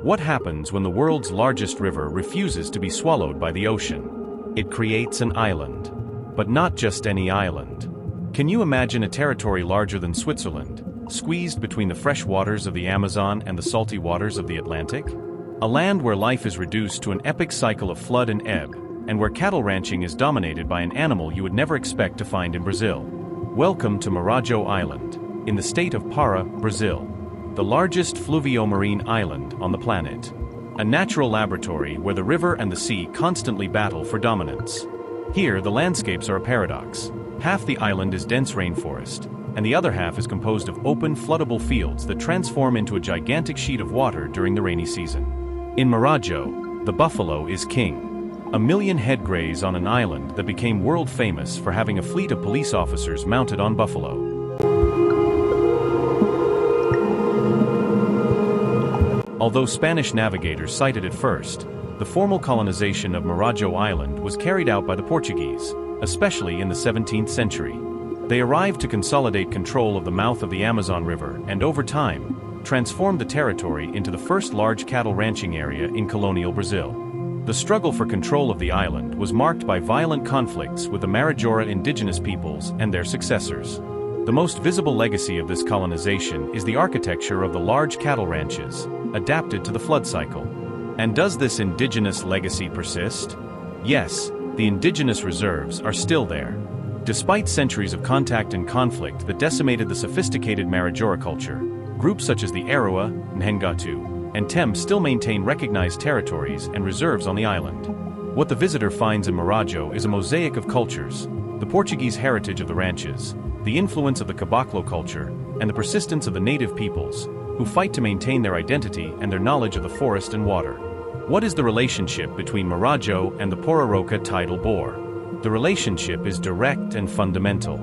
What happens when the world's largest river refuses to be swallowed by the ocean? It creates an island. But not just any island. Can you imagine a territory larger than Switzerland, squeezed between the fresh waters of the Amazon and the salty waters of the Atlantic? A land where life is reduced to an epic cycle of flood and ebb, and where cattle ranching is dominated by an animal you would never expect to find in Brazil. Welcome to Marajó Island, in the state of Para, Brazil, the largest fluvio-marine island on the planet. A natural laboratory where the river and the sea constantly battle for dominance. Here, the landscapes are a paradox. Half the island is dense rainforest, and the other half is composed of open, floodable fields that transform into a gigantic sheet of water during the rainy season. In Marajó, the buffalo is king. 1 million head graze on an island that became world famous for having a fleet of police officers mounted on buffalo. Although Spanish navigators sighted it first, the formal colonization of Marajó Island was carried out by the Portuguese, especially in the 17th century. They arrived to consolidate control of the mouth of the Amazon River and, over time, transformed the territory into the first large cattle ranching area in colonial Brazil. The struggle for control of the island was marked by violent conflicts with the Marajó indigenous peoples and their successors. The most visible legacy of this colonization is the architecture of the large cattle ranches, adapted to the flood cycle. And does this indigenous legacy persist? Yes, the indigenous reserves are still there. Despite centuries of contact and conflict that decimated the sophisticated Marajó culture, groups such as the Arawa, Nhengatu, and Tem still maintain recognized territories and reserves on the island. What the visitor finds in Marajó is a mosaic of cultures: the Portuguese heritage of the ranches, the influence of the caboclo culture, and the persistence of the native peoples, who fight to maintain their identity and their knowledge of the forest and water. What is the relationship between Marajó and the Pororoca tidal bore? The relationship is direct and fundamental.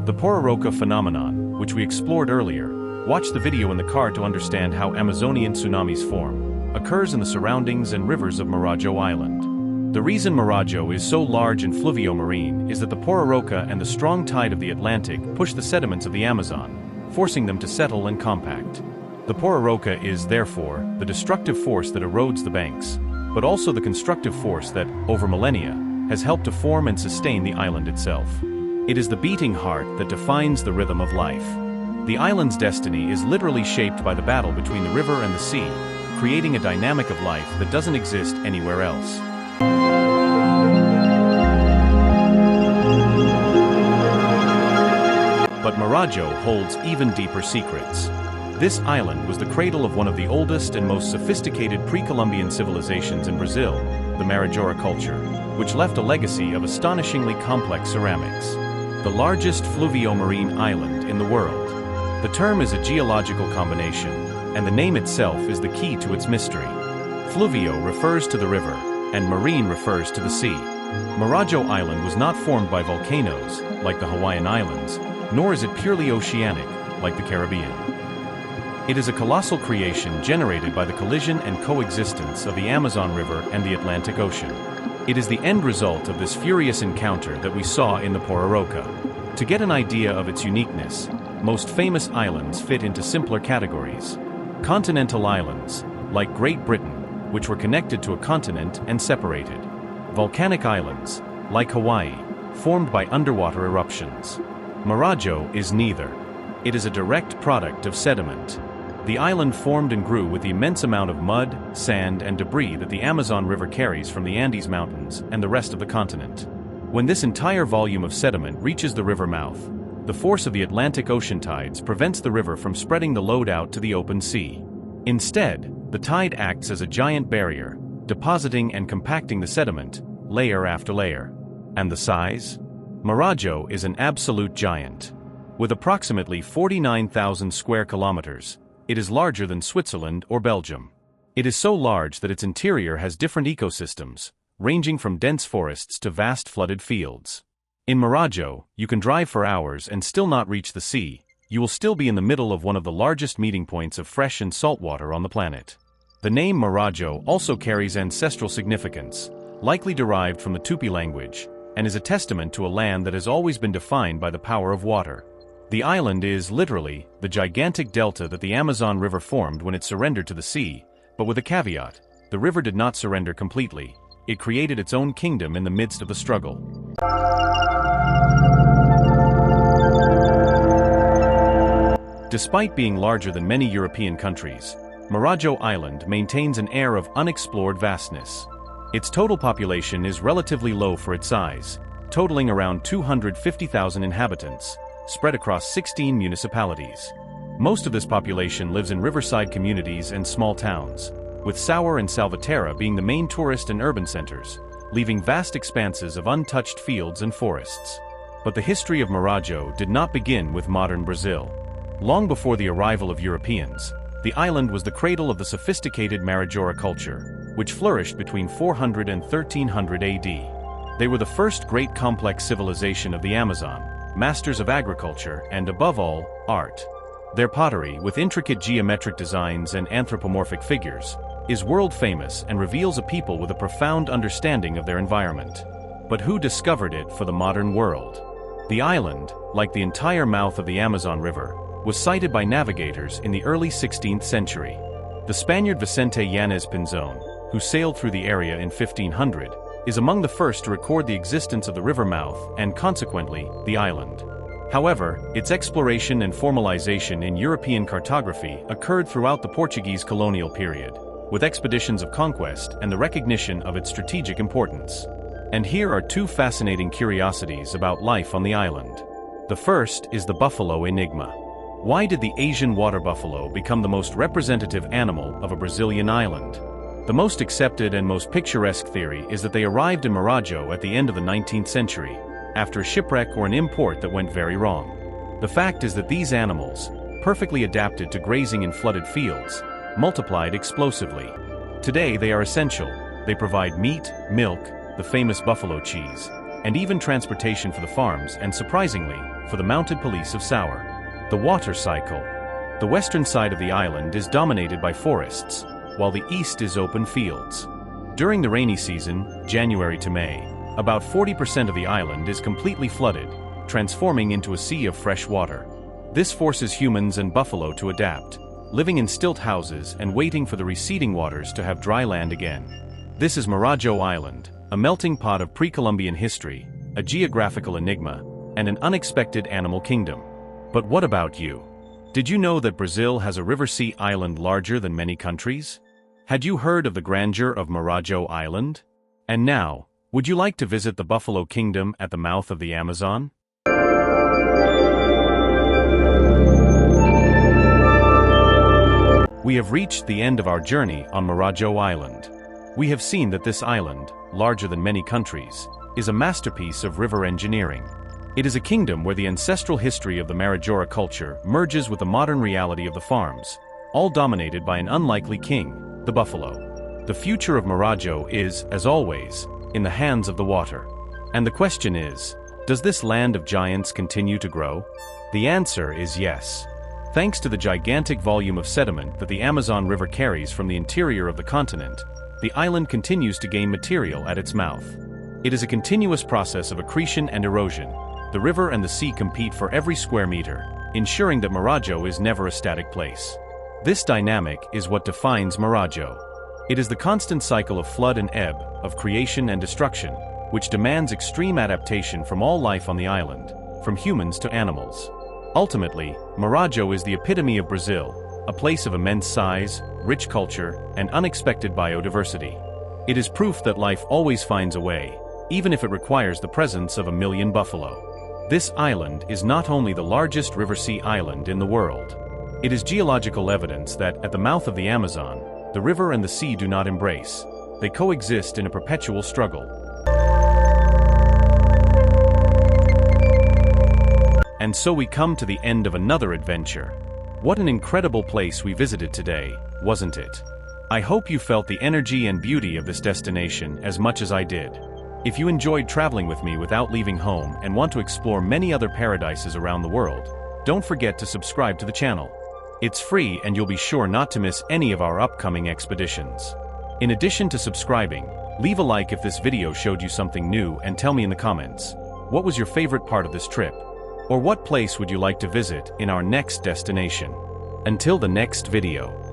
The Pororoca phenomenon, which we explored earlier, watch the video in the car to understand how Amazonian tsunamis form, occurs in the surroundings and rivers of Marajó Island. The reason Marajó is so large and fluvio-marine is that the Pororoca and the strong tide of the Atlantic push the sediments of the Amazon, forcing them to settle and compact. The Pororoca is, therefore, the destructive force that erodes the banks, but also the constructive force that, over millennia, has helped to form and sustain the island itself. It is the beating heart that defines the rhythm of life. The island's destiny is literally shaped by the battle between the river and the sea, creating a dynamic of life that doesn't exist anywhere else. But Marajó holds even deeper secrets. This island was the cradle of one of the oldest and most sophisticated pre-Columbian civilizations in Brazil, the Marajó culture, which left a legacy of astonishingly complex ceramics. The largest fluvio-marine island in the world. The term is a geological combination, and the name itself is the key to its mystery. Fluvio refers to the river, and marine refers to the sea. Marajó Island was not formed by volcanoes, like the Hawaiian Islands, nor is it purely oceanic, like the Caribbean. It is a colossal creation generated by the collision and coexistence of the Amazon River and the Atlantic Ocean. It is the end result of this furious encounter that we saw in the Pororoca. To get an idea of its uniqueness, most famous islands fit into simpler categories. Continental islands, like Great Britain, which were connected to a continent and separated. Volcanic islands, like Hawaii, formed by underwater eruptions. Marajó is neither. It is a direct product of sediment. The island formed and grew with the immense amount of mud, sand, and debris that the Amazon River carries from the Andes Mountains and the rest of the continent. When this entire volume of sediment reaches the river mouth, the force of the Atlantic Ocean tides prevents the river from spreading the load out to the open sea. Instead, the tide acts as a giant barrier, depositing and compacting the sediment, layer after layer. And the size? Marajó is an absolute giant. With approximately 49,000 square kilometers, it is larger than Switzerland or Belgium. It is so large that its interior has different ecosystems, ranging from dense forests to vast flooded fields. In Marajó, you can drive for hours and still not reach the sea. You will still be in the middle of one of the largest meeting points of fresh and salt water on the planet. The name Marajó also carries ancestral significance, likely derived from the Tupi language, and is a testament to a land that has always been defined by the power of water. The island is, literally, the gigantic delta that the Amazon River formed when it surrendered to the sea, But with a caveat: the river did not surrender completely. It created its own kingdom in the midst of the struggle. Despite being larger than many European countries, Marajó Island maintains an air of unexplored vastness. Its total population is relatively low for its size, totaling around 250,000 inhabitants, spread across 16 municipalities. Most of this population lives in riverside communities and small towns, with Sour and Salvaterra being the main tourist and urban centers, leaving vast expanses of untouched fields and forests. But the history of Marajó did not begin with modern Brazil. Long before the arrival of Europeans, the island was the cradle of the sophisticated Marajó culture, which flourished between 400 and 1300 AD. They were the first great complex civilization of the Amazon, masters of agriculture and, above all, art. Their pottery, with intricate geometric designs and anthropomorphic figures, is world-famous and reveals a people with a profound understanding of their environment. But who discovered it for the modern world? The island, like the entire mouth of the Amazon River, was sighted by navigators in the early 16th century. The Spaniard Vicente Yanez Pinzon, who sailed through the area in 1500, is among the first to record the existence of the river mouth and, consequently, the island. However, its exploration and formalization in European cartography occurred throughout the Portuguese colonial period, with expeditions of conquest and the recognition of its strategic importance. And here are two fascinating curiosities about life on the island. The first is the buffalo enigma. Why did the Asian water buffalo become the most representative animal of a Brazilian island? The most accepted and most picturesque theory is that they arrived in Marajó at the end of the 19th century, after a shipwreck or an import that went very wrong. The fact is that these animals, perfectly adapted to grazing in flooded fields, multiplied explosively. Today they are essential. They provide meat, milk, the famous buffalo cheese, and even transportation for the farms and, surprisingly, for the mounted police of Sour. The water cycle. The western side of the island is dominated by forests, while the east is open fields. During the rainy season, January to May, about 40% of the island is completely flooded, transforming into a sea of fresh water. This forces humans and buffalo to adapt, living in stilt houses and waiting for the receding waters to have dry land again. This is Marajó Island, a melting pot of pre-Columbian history, a geographical enigma, and an unexpected animal kingdom. But what about you? Did you know that Brazil has a river-sea island larger than many countries? Had you heard of the grandeur of Marajó Island? And now, would you like to visit the Buffalo Kingdom at the mouth of the Amazon? We have reached the end of our journey on Marajó Island. We have seen that this island, larger than many countries, is a masterpiece of river engineering. It is a kingdom where the ancestral history of the Marajó culture merges with the modern reality of the farms, all dominated by an unlikely king, the buffalo. The future of Marajó is, as always, in the hands of the water. And the question is, does this land of giants continue to grow? The answer is yes. Thanks to the gigantic volume of sediment that the Amazon River carries from the interior of the continent, the island continues to gain material at its mouth. It is a continuous process of accretion and erosion. The river and the sea compete for every square meter, ensuring that Marajó is never a static place. This dynamic is what defines Marajó. It is the constant cycle of flood and ebb, of creation and destruction, which demands extreme adaptation from all life on the island, from humans to animals. Ultimately, Marajó is the epitome of Brazil, a place of immense size, rich culture, and unexpected biodiversity. It is proof that life always finds a way, even if it requires the presence of 1 million buffalo. This island is not only the largest river-sea island in the world. It is geological evidence that, at the mouth of the Amazon, the river and the sea do not embrace. They coexist in a perpetual struggle. And so we come to the end of another adventure. What an incredible place we visited today, wasn't it? I hope you felt the energy and beauty of this destination as much as I did. If you enjoyed traveling with me without leaving home and want to explore many other paradises around the world, don't forget to subscribe to the channel. It's free and you'll be sure not to miss any of our upcoming expeditions. In addition to subscribing, leave a like if this video showed you something new and tell me in the comments, what was your favorite part of this trip? Or what place would you like to visit in our next destination? Until the next video.